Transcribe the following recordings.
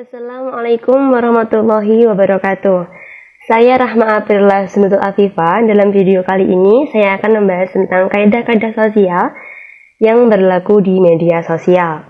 Assalamualaikum warahmatullahi wabarakatuh. Saya Rahma Aprillah Sunutul Afifah. Dalam video kali ini saya akan membahas tentang kaidah-kaidah sosial yang berlaku di media sosial.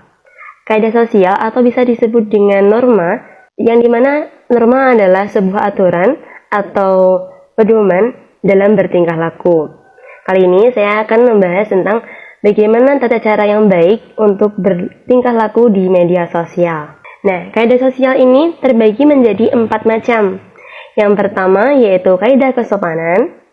Kaidah sosial atau bisa disebut dengan norma, yang dimana norma adalah sebuah aturan atau pedoman dalam bertingkah laku. Kali ini saya akan membahas tentang bagaimana tata cara yang baik untuk bertingkah laku di media sosial. Nah, kaidah sosial ini terbagi menjadi 4 macam. Yang pertama yaitu kaidah kesopanan,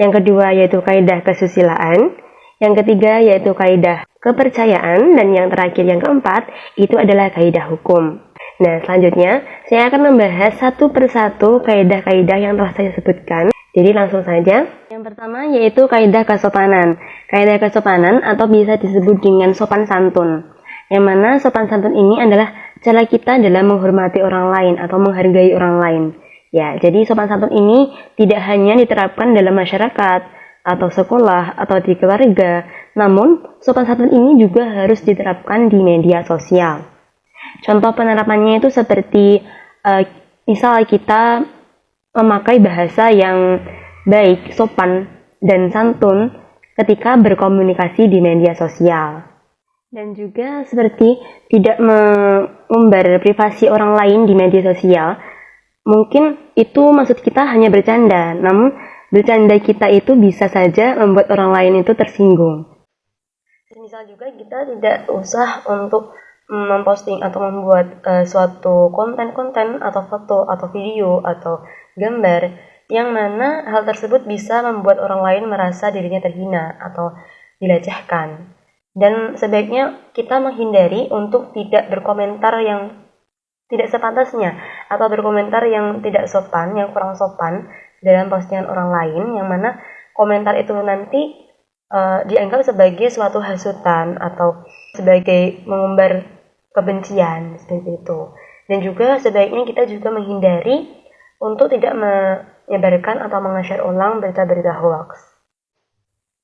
yang kedua yaitu kaidah kesusilaan, yang ketiga yaitu kaidah kepercayaan, dan yang terakhir yang keempat itu adalah kaidah hukum. Nah, selanjutnya saya akan membahas satu persatu kaidah-kaidah yang telah saya sebutkan. Jadi langsung saja. Yang pertama yaitu kaidah kesopanan. Kaidah kesopanan atau bisa disebut dengan sopan santun. Yang mana sopan santun ini adalah cara kita dalam menghormati orang lain atau menghargai orang lain. Ya, jadi sopan santun ini tidak hanya diterapkan dalam masyarakat atau sekolah atau di keluarga, namun sopan santun ini juga harus diterapkan di media sosial. Contoh penerapannya itu seperti misal kita memakai bahasa yang baik, sopan, dan santun ketika berkomunikasi di media sosial. Dan juga seperti tidak mengumbar privasi orang lain di media sosial. Mungkin itu maksud kita hanya bercanda, namun bercanda kita itu bisa saja membuat orang lain itu tersinggung. Misal juga kita tidak usah untuk memposting atau membuat suatu konten-konten atau foto atau video atau gambar yang mana hal tersebut bisa membuat orang lain merasa dirinya terhina atau dilecehkan. Dan sebaiknya kita menghindari untuk tidak berkomentar yang tidak sepantasnya atau berkomentar yang tidak sopan, yang kurang sopan dalam postingan orang lain, yang mana komentar itu nanti dianggap sebagai suatu hasutan atau sebagai mengumbar kebencian seperti itu. Dan juga sebaiknya kita juga menghindari untuk tidak menyebarkan atau meng-share ulang berita-berita hoax.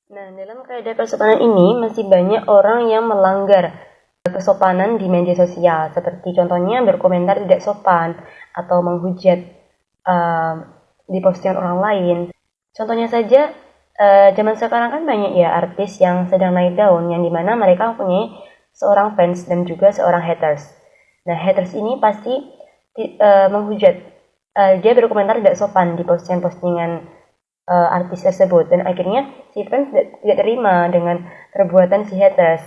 Nah, dalam kaidah kesopanan ini masih banyak orang yang melanggar kesopanan di media sosial, seperti contohnya berkomentar tidak sopan atau menghujat di postingan orang lain. Contohnya saja, zaman sekarang kan banyak ya artis yang sedang naik daun, yang dimana mereka mempunyai seorang fans dan juga seorang haters. Nah, haters ini pasti menghujat, dia berkomentar tidak sopan di postingan artis tersebut, dan akhirnya si fans tidak terima dengan perbuatan si haters.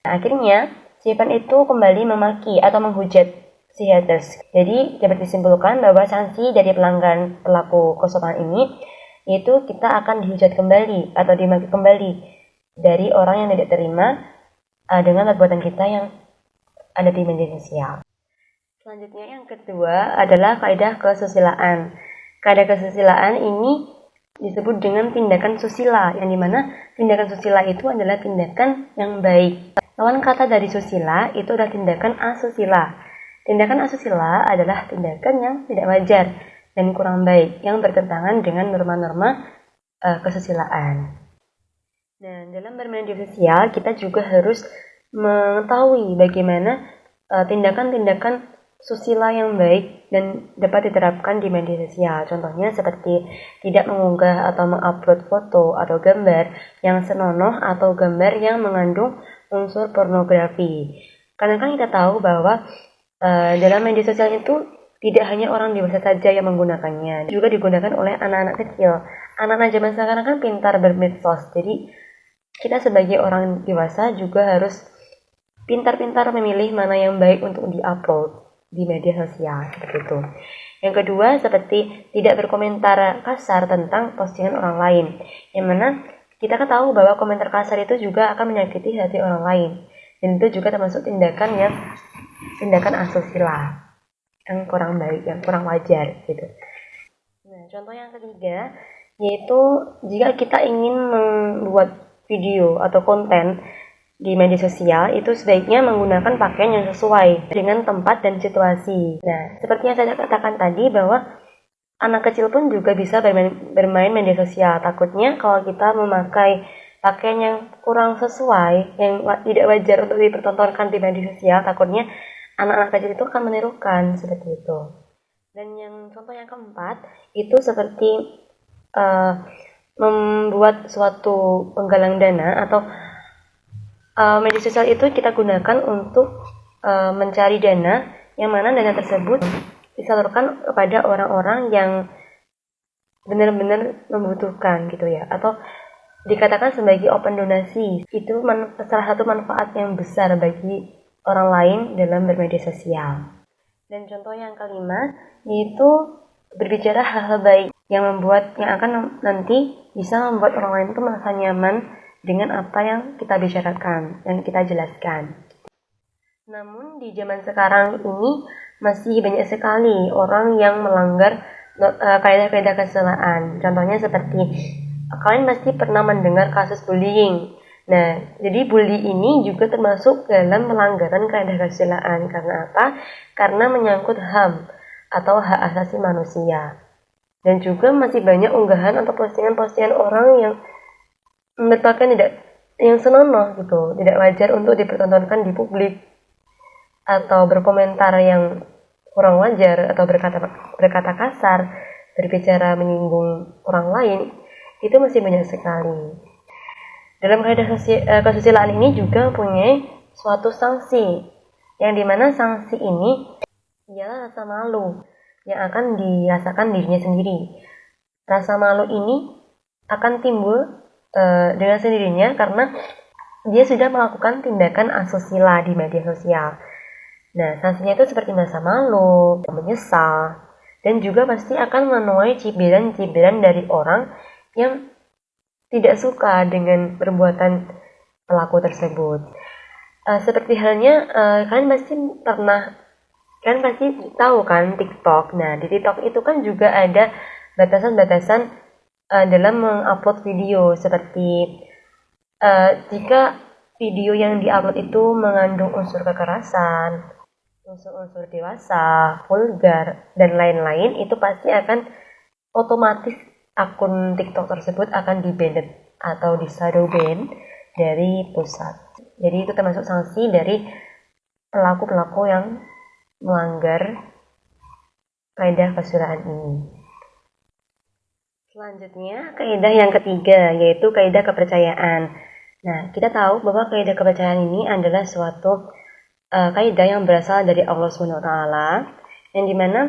Nah, akhirnya si fans itu kembali memaki atau menghujat si haters. Jadi dapat disimpulkan bahwa sanksi dari pelanggaran pelaku kesopanan ini itu kita akan dihujat kembali atau dimaki kembali dari orang yang tidak terima dengan perbuatan kita yang ada di media sosial. Selanjutnya yang kedua adalah kaidah kesusilaan. Kaidah kesusilaan ini disebut dengan tindakan susila, yang dimana tindakan susila itu adalah tindakan yang baik. Lawan kata dari susila itu adalah tindakan asusila. Tindakan asusila adalah tindakan yang tidak wajar dan kurang baik, yang bertentangan dengan norma-norma kesusilaan. Dan dalam bermedia sosial kita juga harus mengetahui bagaimana tindakan-tindakan susila yang baik dan dapat diterapkan di media sosial. Contohnya seperti tidak mengunggah atau mengupload foto atau gambar yang senonoh atau gambar yang mengandung unsur pornografi. Karena kan kita tahu bahwa dalam media sosial itu tidak hanya orang dewasa saja yang menggunakannya, juga digunakan oleh anak-anak kecil. Anak-anak zaman sekarang kan pintar bermedsos, jadi kita sebagai orang dewasa juga harus pintar-pintar memilih mana yang baik untuk diupload di media sosial, seperti itu. Yang kedua, seperti tidak berkomentar kasar tentang postingan orang lain, yang mana kita kan tahu bahwa komentar kasar itu juga akan menyakiti hati orang lain, dan itu juga termasuk tindakan asusila yang kurang baik, yang kurang wajar gitu. Nah, contoh yang ketiga yaitu jika kita ingin membuat video atau konten di media sosial, itu sebaiknya menggunakan pakaian yang sesuai dengan tempat dan situasi. Nah, seperti yang saya katakan tadi bahwa anak kecil pun juga bisa bermain media sosial. Takutnya kalau kita memakai pakaian yang kurang sesuai, yang tidak wajar untuk dipertontonkan di media sosial, takutnya anak-anak kecil itu akan menirukan seperti itu. Dan yang contoh yang keempat itu seperti membuat suatu penggalang dana atau media sosial itu kita gunakan untuk mencari dana, yang mana dana tersebut disalurkan kepada orang-orang yang benar-benar membutuhkan gitu ya, atau dikatakan sebagai open donasi. Itu salah satu manfaat yang besar bagi orang lain dalam bermedia sosial. Dan contoh yang kelima yaitu berbicara hal-hal baik yang akan nanti bisa membuat orang lain itu merasa nyaman dengan apa yang kita bicarakan dan kita jelaskan. Namun di zaman sekarang ini masih banyak sekali orang yang melanggar kaidah-kaidah keselaan. Contohnya seperti kalian pasti pernah mendengar kasus bullying. Nah, jadi bully ini juga termasuk dalam pelanggaran kaidah kesusilaan. Karena apa? Karena menyangkut HAM atau hak asasi manusia. Dan juga masih banyak unggahan atau postingan-postingan orang yang merupakan yang senonoh gitu, tidak wajar untuk dipertontonkan di publik, atau berkomentar yang kurang wajar, atau berkata kasar, berbicara menyinggung orang lain, itu masih banyak sekali. Dalam kaidah kesusilaan ini juga punya suatu sanksi, yang dimana sanksi ini ialah rasa malu yang akan dirasakan dirinya sendiri. Rasa malu ini akan timbul dengan sendirinya karena dia sudah melakukan tindakan asusila di media sosial. Nah, sanksinya itu seperti merasa malu, menyesal, dan juga pasti akan menuai cibiran-cibiran dari orang yang tidak suka dengan perbuatan pelaku tersebut. Seperti halnya kalian pasti tahu kan TikTok. Nah, di TikTok itu kan juga ada batasan-batasan dalam mengupload video, seperti jika video yang diupload itu mengandung unsur kekerasan, unsur-unsur dewasa, vulgar, dan lain-lain, itu pasti akan otomatis akun TikTok tersebut akan di-ban atau di-shadow ban dari pusat. Jadi itu termasuk sanksi dari pelaku-pelaku yang melanggar kaidah kesusilaan ini. Selanjutnya, kaidah yang ketiga yaitu kaidah kepercayaan. Nah, kita tahu bahwa kaidah kepercayaan ini adalah suatu kaidah yang berasal dari Allah SWT, yang dimana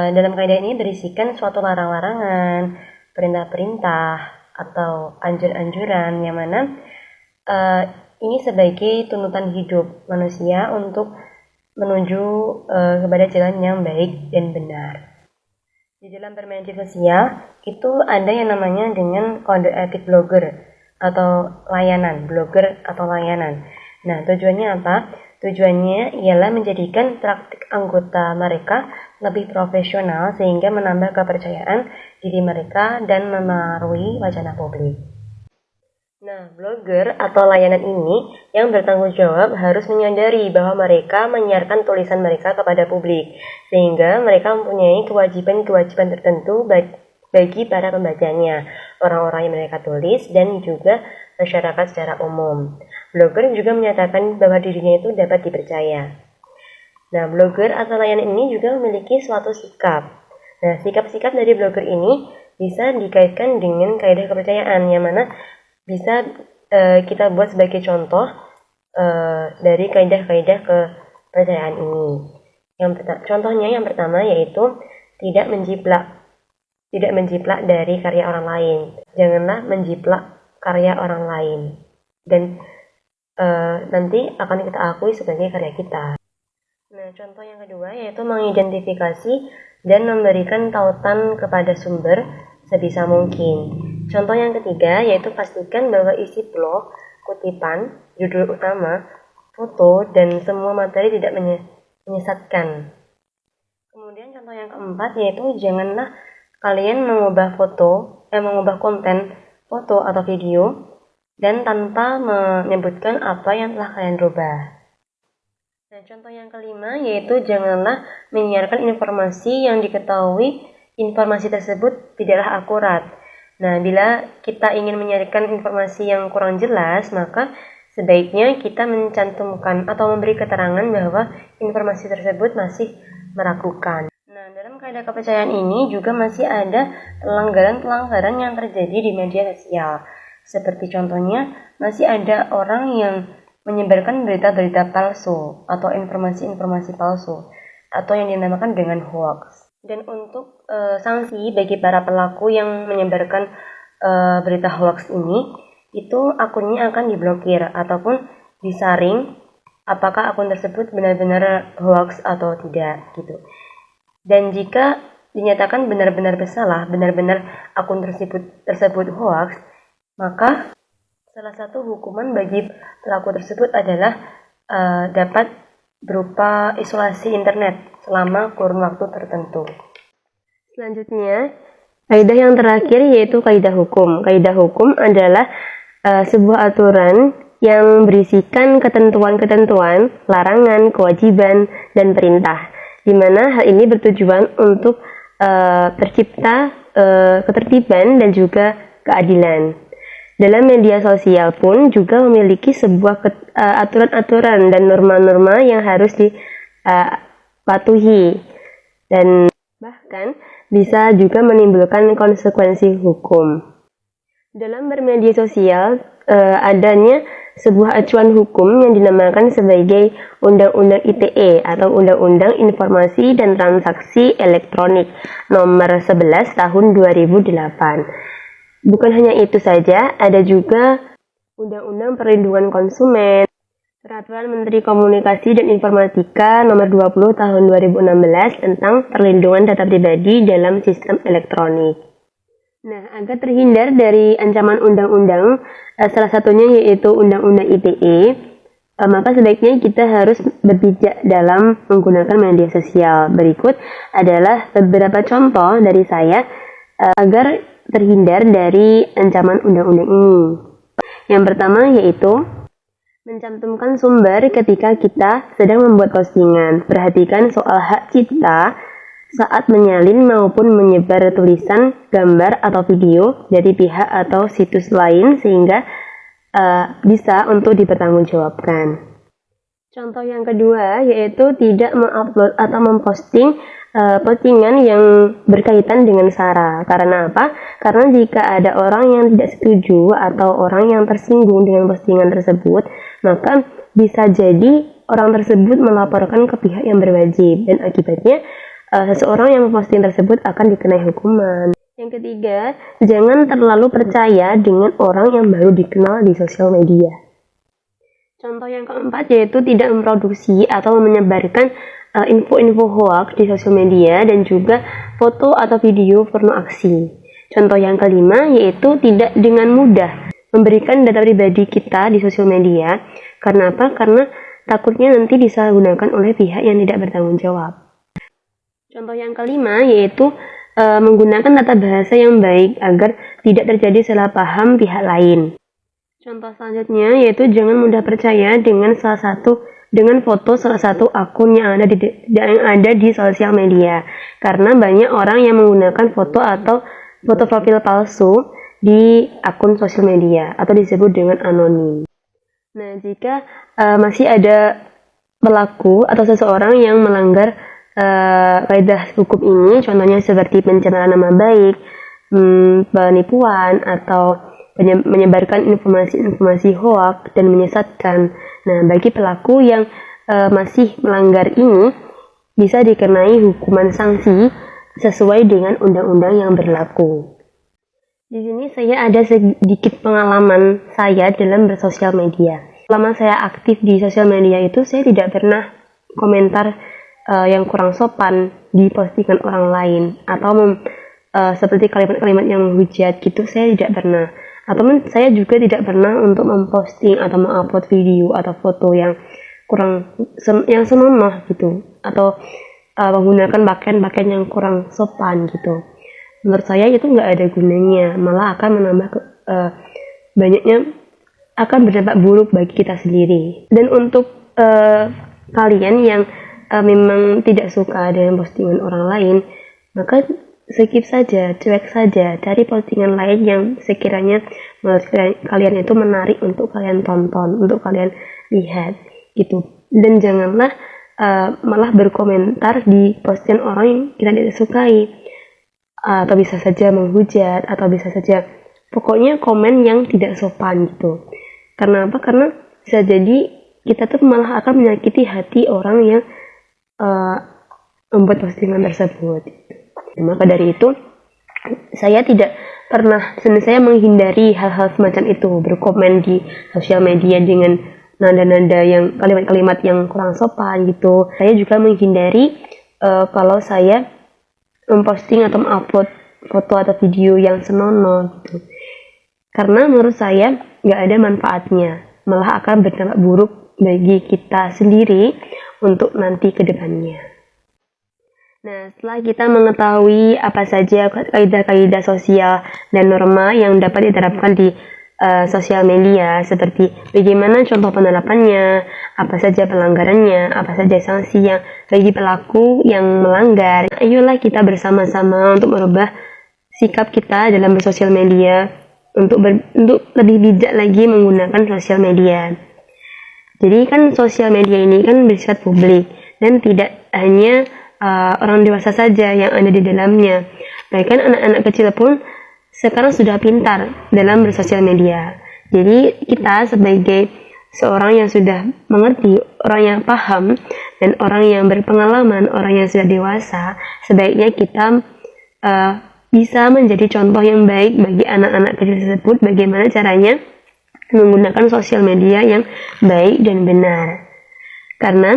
dalam kaidah ini berisikan suatu larang-larangan, perintah-perintah, atau anjuran-anjuran, yang mana ini sebagai tunutan hidup manusia untuk menuju kepada jalan yang baik dan benar. Di dalam bermedia sosial itu ada yang namanya dengan kode etik blogger atau layanan. Nah, tujuannya apa? Tujuannya ialah menjadikan praktik anggota mereka lebih profesional sehingga menambah kepercayaan diri mereka dan memengaruhi wacana publik. Nah, blogger atau layanan ini yang bertanggung jawab harus menyadari bahwa mereka menyiarkan tulisan mereka kepada publik, sehingga mereka mempunyai kewajiban-kewajiban tertentu bagi para pembacanya, orang-orang yang mereka tulis, dan juga masyarakat secara umum. Blogger juga menyatakan bahwa dirinya itu dapat dipercaya. Nah, blogger atau layanan ini juga memiliki suatu sikap. Nah, sikap-sikap dari blogger ini bisa dikaitkan dengan kaidah kepercayaan, yang mana bisa kita buat sebagai contoh dari kaidah-kaidah kepercayaan ini. Contohnya yang pertama yaitu tidak menjiplak dari karya orang lain. Janganlah menjiplak karya orang lain, dan nanti akan kita akui sebagai karya kita. Nah, contoh yang kedua yaitu mengidentifikasi dan memberikan tautan kepada sumber sebisa mungkin. Contoh yang ketiga yaitu pastikan bahwa isi blog, kutipan, judul utama, foto, dan semua materi tidak menyesatkan. Kemudian contoh yang keempat yaitu janganlah kalian mengubah konten foto atau video dan tanpa menyebutkan apa yang telah kalian rubah. Nah, contoh yang kelima yaitu janganlah menyiarkan informasi yang diketahui informasi tersebut tidaklah akurat. Nah, bila kita ingin menyiarkan informasi yang kurang jelas, maka sebaiknya kita mencantumkan atau memberi keterangan bahwa informasi tersebut masih meragukan. Nah, dalam kaidah kepercayaan ini juga masih ada pelanggaran-pelanggaran yang terjadi di media sosial. Seperti contohnya, masih ada orang yang menyebarkan berita-berita palsu atau informasi-informasi palsu atau yang dinamakan dengan hoax. Dan untuk sanksi bagi para pelaku yang menyebarkan berita hoax ini, itu akunnya akan diblokir ataupun disaring apakah akun tersebut benar-benar hoax atau tidak gitu. Dan jika dinyatakan benar-benar bersalah, benar-benar akun tersebut hoax, maka salah satu hukuman bagi pelaku tersebut adalah dapat berupa isolasi internet selama kurun waktu tertentu. Selanjutnya, kaidah yang terakhir yaitu kaidah hukum. Kaidah hukum adalah sebuah aturan yang berisikan ketentuan-ketentuan, larangan, kewajiban, dan perintah, di mana hal ini bertujuan untuk tercipta ketertiban dan juga keadilan. Dalam media sosial pun juga memiliki sebuah aturan-aturan dan norma-norma yang harus dipatuhi dan bahkan bisa juga menimbulkan konsekuensi hukum. Dalam bermedia sosial adanya sebuah acuan hukum yang dinamakan sebagai Undang-Undang ITE atau Undang-Undang Informasi dan Transaksi Elektronik nomor 11 tahun 2008. Bukan hanya itu saja, ada juga Undang-Undang Perlindungan Konsumen, Peraturan Menteri Komunikasi dan Informatika Nomor 20 Tahun 2016 tentang perlindungan data pribadi dalam sistem elektronik. Nah, agar terhindar dari ancaman undang-undang, salah satunya yaitu Undang-Undang ITE, maka sebaiknya kita harus berbijak dalam menggunakan media sosial. Berikut adalah beberapa contoh dari saya agar terhindar dari ancaman undang-undang ini. Yang pertama yaitu mencantumkan sumber ketika kita sedang membuat postingan. Perhatikan soal hak cipta saat menyalin maupun menyebar tulisan, gambar, atau video dari pihak atau situs lain sehingga bisa untuk dipertanggungjawabkan. Contoh yang kedua yaitu tidak mengupload atau memposting postingan yang berkaitan dengan SARA. Karena apa? Karena jika ada orang yang tidak setuju atau orang yang tersinggung dengan postingan tersebut, maka bisa jadi orang tersebut melaporkan ke pihak yang berwajib dan akibatnya seseorang yang memposting tersebut akan dikenai hukuman. Yang ketiga, jangan terlalu percaya dengan orang yang baru dikenal di sosial media. Contoh yang keempat yaitu tidak memproduksi atau menyebarkan info-info hoax di sosial media dan juga foto atau video porno aksi. Contoh yang kelima yaitu tidak dengan mudah memberikan data pribadi kita di sosial media. Karena apa? Karena takutnya nanti disalahgunakan oleh pihak yang tidak bertanggung jawab. Contoh yang kelima yaitu menggunakan tata bahasa yang baik agar tidak terjadi salah paham pihak lain. Contoh selanjutnya yaitu jangan mudah percaya dengan foto salah satu akun yang ada di sosial media, karena banyak orang yang menggunakan foto atau foto profil palsu di akun sosial media atau disebut dengan anonim. Nah, jika masih ada pelaku atau seseorang yang melanggar kaidah hukum ini, contohnya seperti pencemaran nama baik, penipuan atau menyebarkan informasi hoax dan menyesatkan. Nah, bagi pelaku yang masih melanggar ini bisa dikenai hukuman sanksi sesuai dengan undang-undang yang berlaku. Di sini saya ada sedikit pengalaman saya dalam bersosial media. Selama saya aktif di sosial media itu, saya tidak pernah komentar yang kurang sopan di postingan orang lain atau seperti kalimat-kalimat yang menghujat gitu, saya tidak pernah. Atau saya juga tidak pernah untuk memposting atau mengupload video atau foto yang kurang yang senonoh gitu, atau menggunakan pakaian-pakaian yang kurang sopan gitu. Menurut saya itu nggak ada gunanya, malah akan menambah banyaknya akan berdampak buruk bagi kita sendiri. Dan untuk kalian yang memang tidak suka dengan postingan orang lain, maka skip saja, cuek saja, cari postingan lain yang sekiranya menurut kalian itu menarik untuk kalian tonton, untuk kalian lihat gitu. Dan janganlah malah berkomentar di postingan orang yang kita tidak sukai, atau bisa saja menghujat, atau bisa saja pokoknya komen yang tidak sopan gitu. Karena apa? Karena bisa jadi kita tuh malah akan menyakiti hati orang yang membuat postingan tersebut. Maka dari itu saya tidak pernah, saya menghindari hal-hal semacam itu, berkomen di sosial media dengan nada-nada yang kalimat-kalimat yang kurang sopan gitu. Saya juga menghindari kalau saya memposting atau mengupload foto atau video yang senonoh gitu. Karena menurut saya nggak ada manfaatnya, malah akan berdampak buruk bagi kita sendiri untuk nanti ke depannya. Nah, setelah kita mengetahui apa saja kaidah-kaidah sosial dan norma yang dapat diterapkan di sosial media, seperti bagaimana contoh penerapannya, apa saja pelanggarannya, apa saja sanksi yang bagi pelaku yang melanggar, ayolah kita bersama-sama untuk merubah sikap kita dalam bersosial media, untuk lebih bijak lagi menggunakan sosial media. Jadi kan sosial media ini kan bersifat publik dan tidak hanya orang dewasa saja yang ada di dalamnya. Bahkan anak-anak kecil pun sekarang sudah pintar dalam bersosial media. Jadi kita sebagai seorang yang sudah mengerti, orang yang paham, dan orang yang berpengalaman, orang yang sudah dewasa, sebaiknya kita bisa menjadi contoh yang baik bagi anak-anak kecil tersebut, bagaimana caranya menggunakan sosial media yang baik dan benar. Karena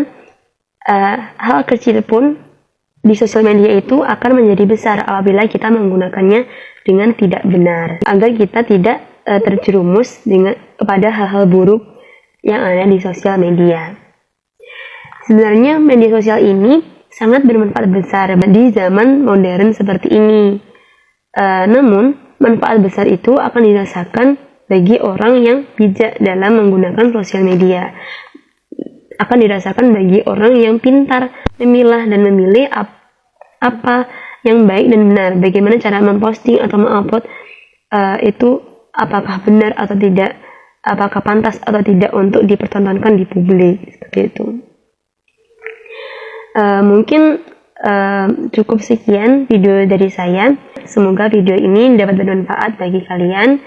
hal kecil pun di sosial media itu akan menjadi besar apabila kita menggunakannya dengan tidak benar, agar kita tidak terjerumus kepada hal-hal buruk yang ada di sosial media. Sebenarnya media sosial ini sangat bermanfaat besar di zaman modern seperti ini. Namun manfaat besar itu akan dirasakan bagi orang yang bijak dalam menggunakan sosial media. Akan dirasakan bagi orang yang pintar memilah dan memilih apa yang baik dan benar, bagaimana cara memposting atau mengupload itu apakah benar atau tidak, apakah pantas atau tidak untuk dipertontonkan di publik, seperti itu. Mungkin cukup sekian video dari saya. Semoga video ini dapat bermanfaat bagi kalian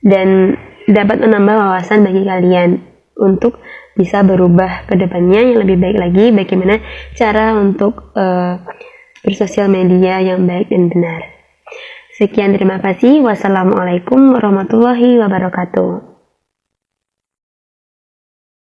dan dapat menambah wawasan bagi kalian untuk bisa berubah ke depannya yang lebih baik lagi, bagaimana cara untuk bersosial media yang baik dan benar. Sekian, terima kasih. Wassalamualaikum warahmatullahi wabarakatuh.